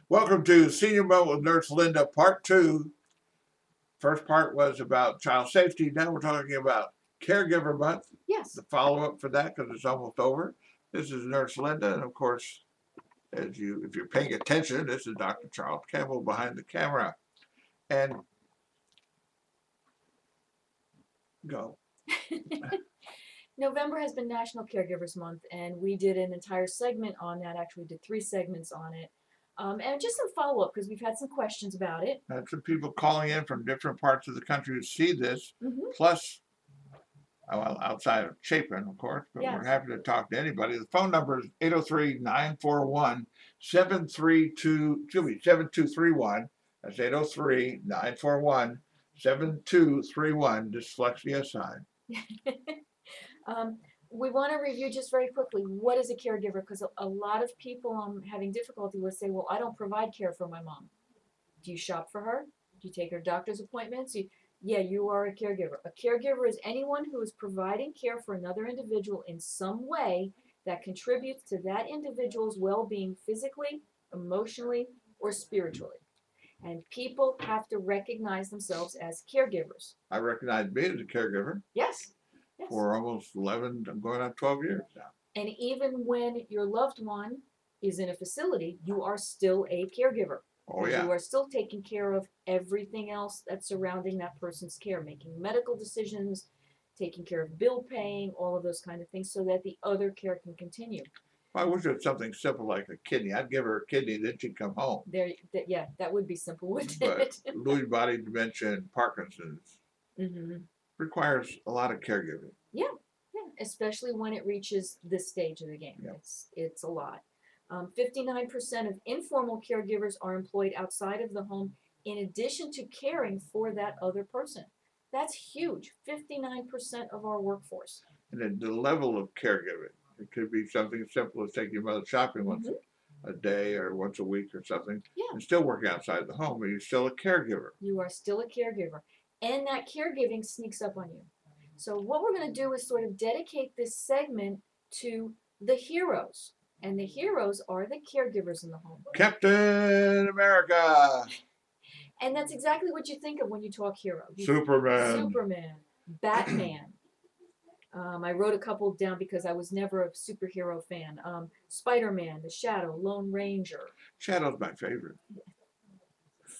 Welcome to Senior Moment with Nurse Linda, Part 2. First part was about child safety. Now we're talking about Caregiver Month. Yes. The follow-up for that, because it's almost over. This is Nurse Linda, and of course, if you're paying attention, this is Dr. Charles Campbell behind the camera. And go. November has been National Caregivers Month, and we did an entire segment on that. Actually, we did 3 segments on it. And just some follow-up, because we've had some questions about it. Had some people calling in from different parts of the country to see this, plus, well, outside of Chapin, of course, but Yes. We're happy to talk to anybody. The phone number is 803-941-7231. That's 803-941-7231, dyslexia aside. We want to review just very quickly, what is a caregiver? Because a lot of people having difficulty would say, well, I don't provide care for my mom. Do you shop for her? Do you take her doctor's appointments? Yeah, you are a caregiver. A caregiver is anyone who is providing care for another individual in some way that contributes to that individual's well-being physically, emotionally, or spiritually. And people have to recognize themselves as caregivers. I recognize me as a caregiver. Yes. Yes. For almost 11, I'm going on 12 years now. And even when your loved one is in a facility, you are still a caregiver. Oh, yeah. You are still taking care of everything else that's surrounding that person's care, making medical decisions, taking care of bill paying, all of those kind of things, so that the other care can continue. I wish it was something simple like a kidney. I'd give her a kidney, then she'd come home. Yeah, that would be simple, wouldn't But it? Lewy body dementia and Parkinson's requires a lot of caregiving. Yeah, especially when it reaches this stage of the game. Yep. It's a lot. 59% of informal caregivers are employed outside of the home in addition to caring for that other person. That's huge. 59% of our workforce. And then the level of caregiving, it could be something as simple as taking your mother shopping once a day or once a week or something, and still working outside the home, but you're still a caregiver. You are still a caregiver. And that caregiving sneaks up on you. So what we're going to do is sort of dedicate this segment to the heroes. And the heroes are the caregivers in the home. Captain America. And that's exactly what you think of when you talk hero. Superman. Batman. I wrote a couple down because I was never a superhero fan. Spider-Man, The Shadow, Lone Ranger. Shadow's my favorite.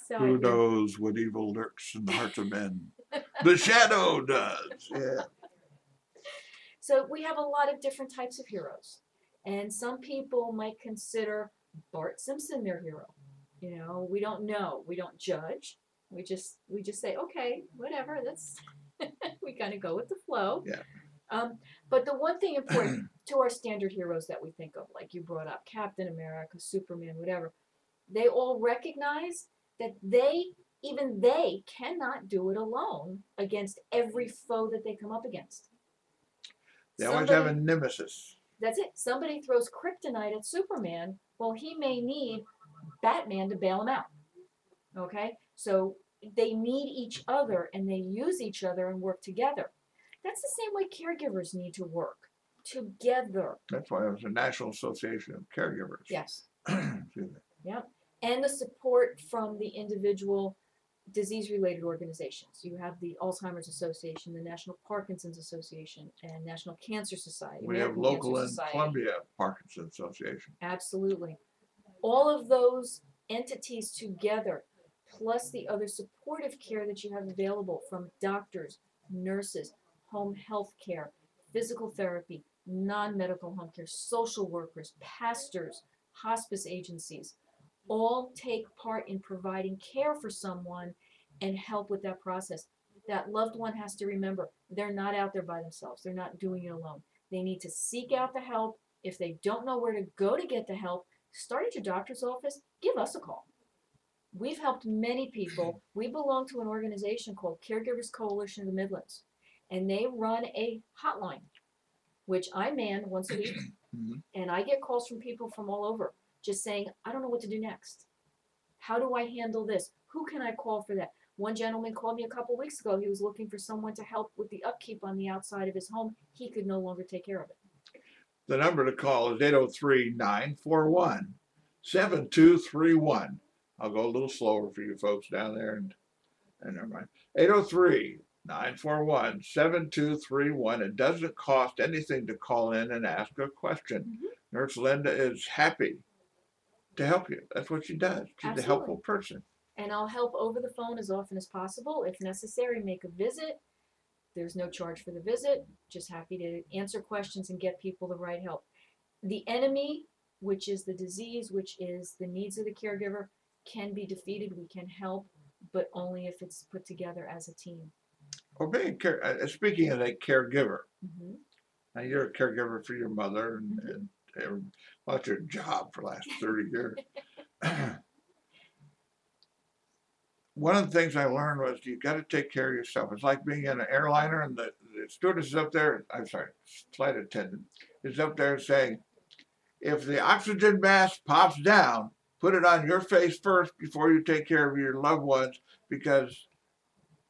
So, who knows what evil lurks in the hearts of men? The Shadow does. Yeah. So we have a lot of different types of heroes. And some people might consider Bart Simpson their hero. You know, we don't know. We don't judge. We just say, okay, whatever. That's we kind of go with the flow. Yeah. But the one thing important to our standard heroes that we think of, like you brought up, Captain America, Superman, whatever, they all recognize that even they cannot do it alone against every foe that they come up against. They always have a nemesis. That's it. Somebody throws kryptonite at Superman. Well, he may need Batman to bail him out. Okay? So they need each other, and they use each other and work together. That's the same way caregivers need to work together. That's why there's a National Association of Caregivers. Yes. Yeah. And the support from the individual disease-related organizations. You have the Alzheimer's Association, the National Parkinson's Association, and National Cancer Society. We have local in Columbia Parkinson's Association. Absolutely. All of those entities together, plus the other supportive care that you have available from doctors, nurses, home health care, physical therapy, non-medical home care, social workers, pastors, hospice agencies, all take part in providing care for someone and help with that process. That loved one has to remember they're not out there by themselves. They're not doing it alone. They need to seek out the help. If they don't know where to go to get the help, start at your doctor's office. Give us a call. We've helped many people. We belong to an organization called Caregivers Coalition of the Midlands, and they run a hotline, which I man once a week, and I get calls from people from all over just saying, I don't know what to do next. How do I handle this? Who can I call for that? One gentleman called me a couple weeks ago. He was looking for someone to help with the upkeep on the outside of his home. He could no longer take care of it. The number to call is 803-941 7231. I'll go a little slower for you folks down there, and never mind. 803-941-7231. It doesn't cost anything to call in and ask a question. Nurse Linda is happy to help you. That's what she does. She's Absolutely. a helpful person. And I'll help over the phone as often as possible. If necessary, make a visit. There's no charge for the visit. Just happy to answer questions and get people the right help. The enemy, which is the disease, which is the needs of the caregiver, can be defeated. We can help, but only if it's put together as a team. Well, speaking of a caregiver, Mm-hmm. now you're a caregiver for your mother, and that's your job for the last 30 years. One of the things I learned was you got to take care of yourself. It's like being in an airliner and the stewardess is up there, flight attendant is up there saying, if the oxygen mask pops down, put it on your face first before you take care of your loved ones, because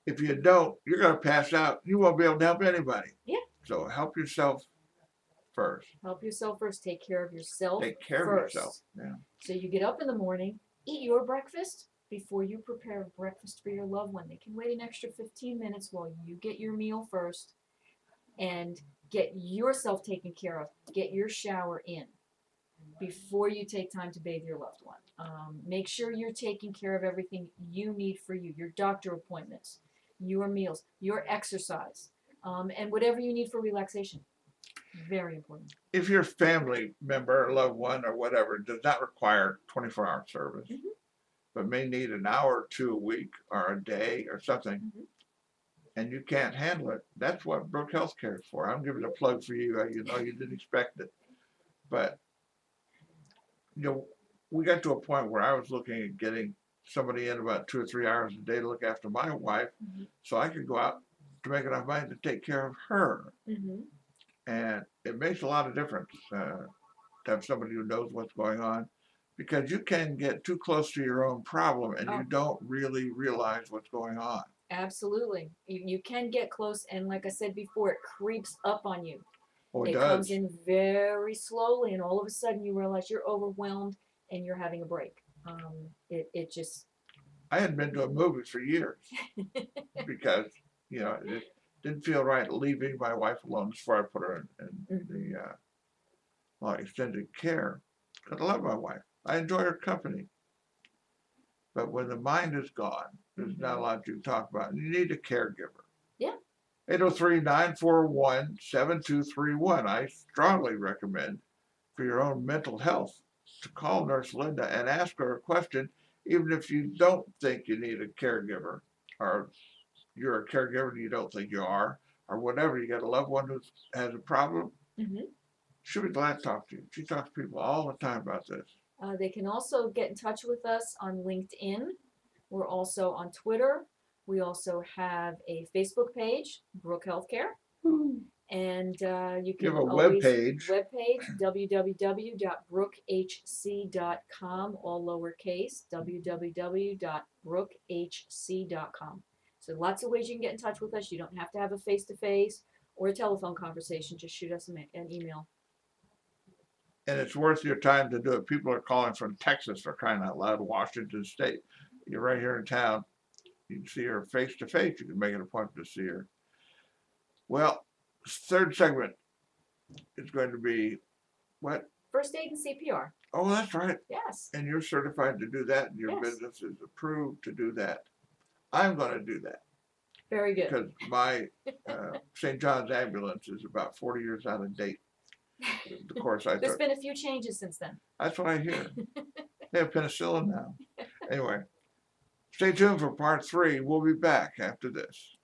if you don't, you're going to pass out. You won't be able to help anybody. Yeah. So help yourself first. Help yourself first. Take care of yourself Take care first. of yourself. Yeah. So you get up in the morning, eat your breakfast before you prepare breakfast for your loved one. They can wait an extra 15 minutes while you get your meal first and get yourself taken care of. Get your shower in before you take time to bathe your loved one. Make sure you're taking care of everything you need for you, your doctor appointments, your meals, your exercise, and whatever you need for relaxation. Very important. If your family member, loved one, or whatever does not require 24-hour service, but may need an hour or two a week or a day or something, and you can't handle it, that's what Brook Healthcare is for. I'm giving a plug for you. You know, you didn't expect it. But, you know, we got to a point where I was looking at getting somebody in about 2 or 3 hours a day to look after my wife so I could go out to make enough money to take care of her. And it makes a lot of difference to have somebody who knows what's going on, because you can get too close to your own problem and you don't really realize what's going on. Absolutely. You can get close, and like I said before, it creeps up on you. Oh, it comes does. in very slowly, and all of a sudden you realize you're overwhelmed and you're having a break. It just... I hadn't been to a movie for years because, you know, it didn't feel right leaving my wife alone before I put her in the extended care. Because I love my wife. I enjoy her company. But when the mind is gone, there's not a lot to talk about. You need a caregiver. Yeah. 803-941-7231. I strongly recommend for your own mental health to call Nurse Linda and ask her a question, even if you don't think you need a caregiver, or you're a caregiver and you don't think you are, or whatever. You got a loved one who has a problem. She'll be glad to talk to you. She talks to people all the time about this. They can also get in touch with us on LinkedIn. We're also on Twitter. We also have a Facebook page, Brook Healthcare. And you can have a always... webpage. www.brookhc.com, all lowercase, www.brookhc.com. So lots of ways you can get in touch with us. You don't have to have a face-to-face or a telephone conversation. Just shoot us an email. And it's worth your time to do it. People are calling from Texas, for crying out loud, Washington State. You're right here in town. You can see her face to face. You can make an appointment to see her. Well, third segment is going to be what? First aid and CPR. Oh, that's right. Yes. And you're certified to do that, and your business is approved to do that. I'm going to do that. Very good. Because my St. John's ambulance is about 40 years out of date. Of course, There's been a few changes since then. That's what I hear. They have penicillin now. Anyway, stay tuned for part 3. We'll be back after this.